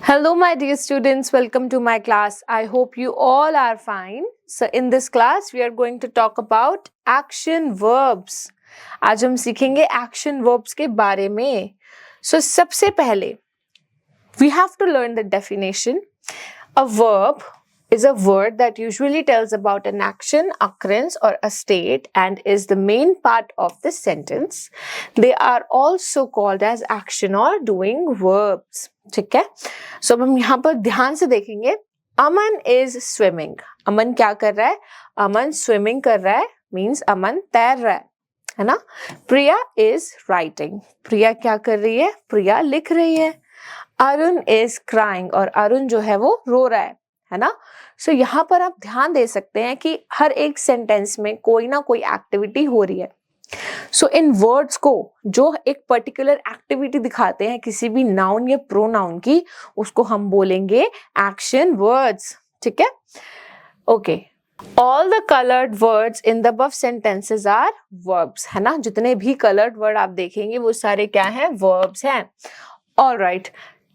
Hello, my dear students. Welcome to my class. I hope you all are fine. So, in this class, we are going to talk about action verbs. आज हम सीखेंगे action verbs के बारे में. So, सबसे पहले, we have to learn the definition. A verb is a word that usually tells about an action, occurrence, or a state and is the main part of the sentence. They are also called as action or doing verbs. ठीक है? So अब हम यहाँ पर ध्यान से देखेंगे. अमन is swimming. अमन क्या कर रहा है? अमन swimming कर रहा है means अमन तैर रहा है ना? प्रिया is writing. प्रिया क्या कर रही है? प्रिया लिख रही है. अरुण is crying और अरुण जो है वो रो रहा है ना? सो यहाँ पर आप ध्यान दे सकते हैं कि हर एक सेंटेंस में कोई ना कोई एक्टिविटी हो रही है. सो इन वर्ड्स को जो एक पर्टिकुलर एक्टिविटी दिखाते हैं किसी भी नाउन या प्रोनाउन की, उसको हम बोलेंगे एक्शन वर्ड्स. ठीक है? Okay. All the coloured words in the above sentences are verbs, है ना? जितने भी कलर्ड वर्ड आप देखेंगे वो सारे क्या हैं? वर्ब्स हैं. Alright,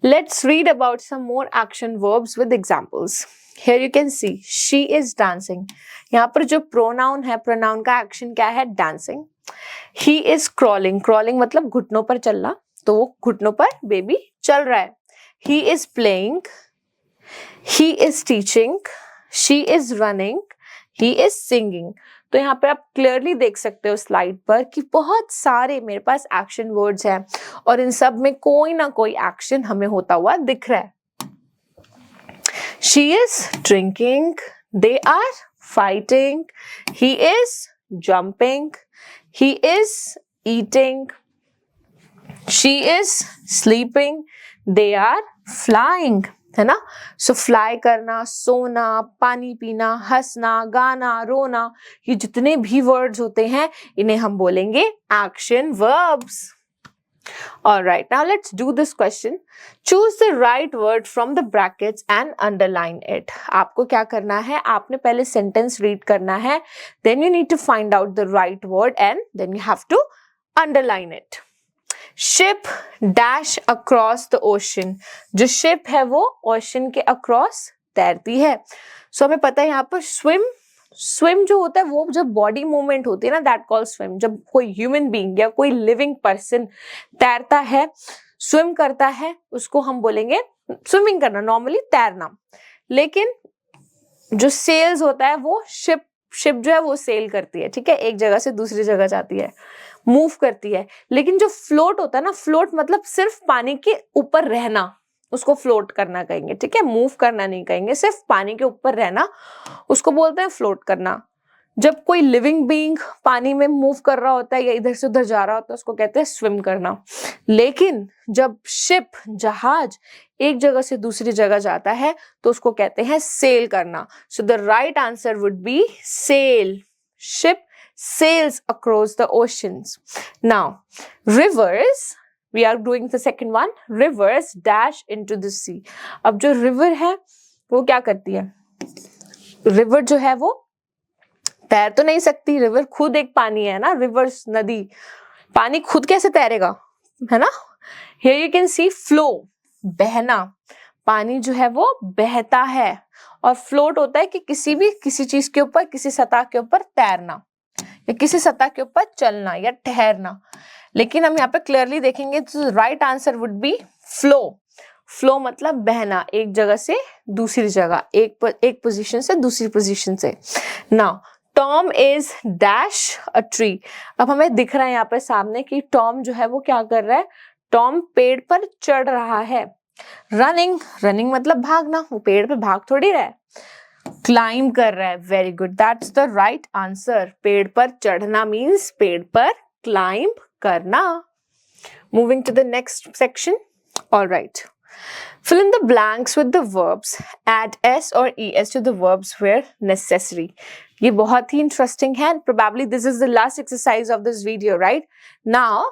let's read about some more action verbs with examples. Here you can see she is dancing. यहाँ पर जो pronoun है, pronoun का action क्या है? Dancing. He is crawling. Crawling मतलब घुटनों पर चलना, तो वो घुटनों पर बेबी चल रहा है. He is playing. He is teaching. She is running. He is singing. तो यहाँ पर आप क्लियरली देख सकते हो स्लाइड पर कि बहुत सारे मेरे पास एक्शन वर्ड्स हैं और इन सब में कोई ना कोई एक्शन हमें होता हुआ दिख रहा है. She is drinking. They are fighting. He is jumping. He is eating. She is sleeping. They are flying. है ना? सो फ्लाई करना, सोना, पानी पीना, हंसना, गाना, रोना, ये जितने भी वर्ड्स होते हैं इन्हें हम बोलेंगे action verbs. Alright, now let's do this question. Choose the right word from the brackets and underline it. आपको क्या करना है? आपने पहले सेंटेंस रीड करना है, then you need to find out the right word and then you have to underline it. Ship dash across the ocean. जो ship है वो ओशन के अक्रॉस तैरती है. सो हमें पता है यहाँ पर स्विम जो होता है वो जब बॉडी मूवमेंट होती है ना, दैट कॉल स्विम. जब कोई ह्यूमन बीइंग या कोई लिविंग पर्सन तैरता है, स्विम करता है, उसको हम बोलेंगे स्विमिंग करना, नॉर्मली तैरना. लेकिन जो सेल्स होता है वो शिप जो है वो सेल करती है. ठीक है? एक जगह से दूसरी जगह जाती है, मूव करती है. लेकिन जो फ्लोट होता है ना, फ्लोट मतलब सिर्फ पानी के ऊपर रहना, उसको फ्लोट करना कहेंगे. ठीक है? मूव करना नहीं कहेंगे, सिर्फ पानी के ऊपर रहना, उसको बोलते हैं फ्लोट करना. जब कोई लिविंग बीइंग पानी में मूव कर रहा होता है या इधर से उधर जा रहा होता है, उसको कहते हैं स्विम करना. लेकिन जब शिप जहाज एक जगह से दूसरी जगह जाता है तो उसको कहते हैं सेल करना. So the right answer would be sail. Ship sails across the oceans. Now, rivers, we are doing the second one. Rivers dash into the sea. अब जो river है वो क्या करती है? river जो है वो तैर तो नहीं सकती. river खुद एक पानी है ना, rivers नदी. पानी खुद कैसे तैरेगा? है ना? Here you can see flow, बहना. पानी जो है वो बहता है. और float होता है कि किसी चीज के ऊपर, किसी सतह के ऊपर तैरना या किसी सतह के ऊपर चलना या ठहरना. लेकिन हम यहाँ पे क्लियरली देखेंगे तो right answer would B flow. Flow मतलब बहना, एक जगह से दूसरी जगह, एक पोजीशन से दूसरी पोजीशन से. Now Tom is dash a tree. अब हमें दिख रहा है यहाँ पे सामने कि टॉम जो है वो क्या कर रहा है? टॉम पेड़ पर चढ़ रहा है. रनिंग मतलब भागना, वो पेड़ पे भाग थोड़ी रहा है, क्लाइम कर रहा है. Very good, that's the right answer. पेड़ पर चढ़ना मीन्स पेड़ पर क्लाइम करना. Moving to the next section. Alright, fill in the blanks with the verbs. Add s or es to the verbs where necessary. ये बहुत ही इंटरेस्टिंग है. Probably this is the last exercise of this video, right? Now,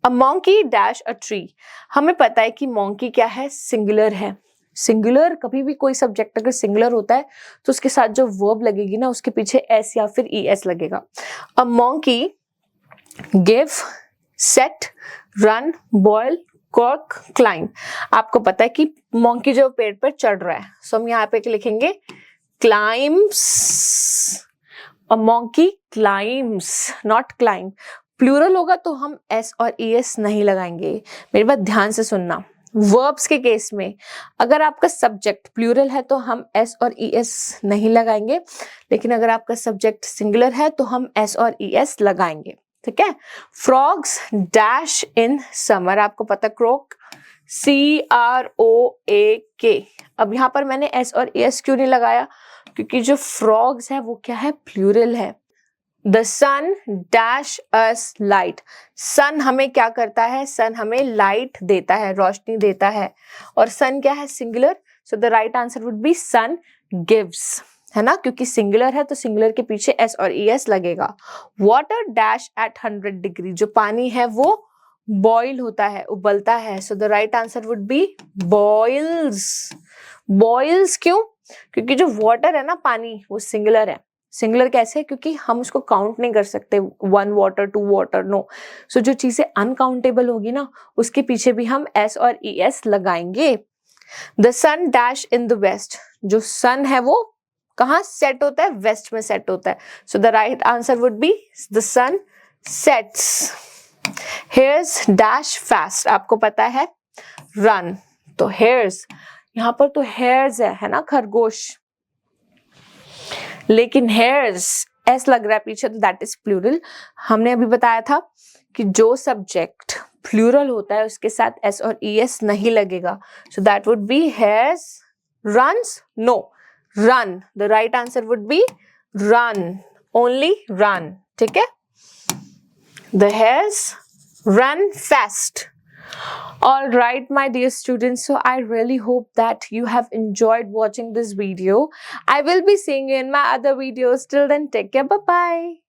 a monkey dash a tree. हमें पता है कि monkey क्या है? Singular है. सिंगुलर, कभी भी कोई सब्जेक्ट अगर सिंगुलर होता है तो उसके साथ जो वर्ब लगेगी ना, उसके पीछे एस या फिर es लगेगा. A monkey give, set, run, boil, cock climb. आपको पता है कि मोंकी जो पेड़ पर चढ़ रहा है, सो हम यहाँ पे लिखेंगे climbs. A monkey climbs, not climb. Plural होगा तो हम एस और ईएस नहीं लगाएंगे। मेरी बात ध्यान से सुनना। वर्ब्स के केस में अगर आपका सब्जेक्ट प्लूरल है तो हम एस और ईएस नहीं लगाएंगे, लेकिन अगर आपका सब्जेक्ट सिंगुलर है तो हम एस और ईएस लगाएंगे। ठीक है। फ्रॉग्स डैश इन समर, आपको पता क्रोक, CROAK। अब यहाँ पर मैंने एस और एस क्यों नहीं लगाया, क्योंकि जो फ्रॉग्स है वो क्या है, प्लूरल है। The sun dash us light, sun हमें क्या करता है, सन हमें लाइट देता है, रोशनी देता है, और सन क्या है, singular, so the right answer would be sun gives, है ना, क्योंकि सिंगुलर है तो सिंगुलर के पीछे एस और ईएस लगेगा। वाटर डैश एट 100 डिग्री, जो पानी है वो बॉईल होता है, उबलता है, so the right answer would be boils. Boils क्यों, क्योंकि जो वाटर है ना, पानी, वो सिंगुलर है। सिंगुलर कैसे, क्योंकि हम उसको काउंट नहीं कर सकते, 1 वाटर 2 वाटर, नो। सो जो चीजें अनकाउंटेबल होगी ना, उसके पीछे भी हम एस और ईएस लगाएंगे। The sun dash in the west, जो सन है वो कहाँ सेट होता है, वेस्ट में सेट होता है, so the right answer would be the sun sets. Hares dash fast, आपको पता है रन, तो हेयर्स, यहाँ पर तो हेयर्स है ना, खरगोश, लेकिन हेयर्स एस लग रहा है पीछे, तो दैट इज प्लूरल। हमने अभी बताया था कि जो सब्जेक्ट प्लूरल होता है उसके साथ एस और ईएस नहीं लगेगा, so that would be hares runs, no, run, the right answer would be run, only run. ठीक है, the hares run fast. All right, my dear students, so I really hope that you have enjoyed watching this video. I will be seeing you in my other videos. Till then, take care. Bye bye.